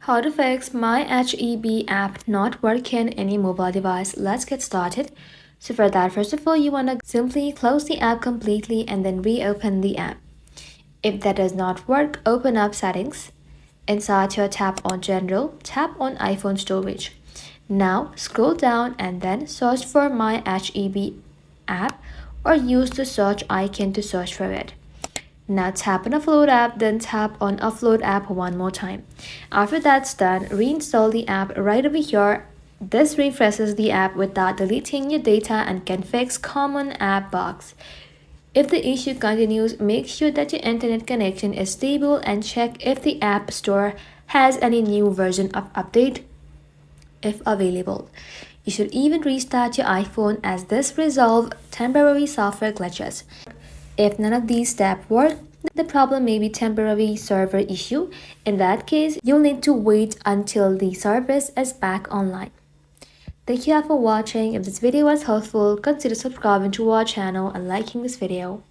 How to fix MyHEB app not working in any mobile device. Let's get started. So for that, first of all, you want to simply close the app completely and then reopen the app. If that does not work, open up settings. Inside here, tap on general, tap on iPhone storage. Now scroll down and then search for MyHEB app or use the search icon to search for it. Now tap on Upload app, then tap on Upload app one more time. After that's done, reinstall the app right over here. This refreshes the app without deleting your data and can fix common app bugs. If the issue continues, make sure that your internet connection is stable and check if the App Store has any new version of update if available. You should even restart your iPhone as this resolves temporary software glitches. If none of these steps work, the problem may be temporary server issue. In that case, you'll need to wait until the service is back online. Thank you all for watching. If this video was helpful, consider subscribing to our channel and liking this video.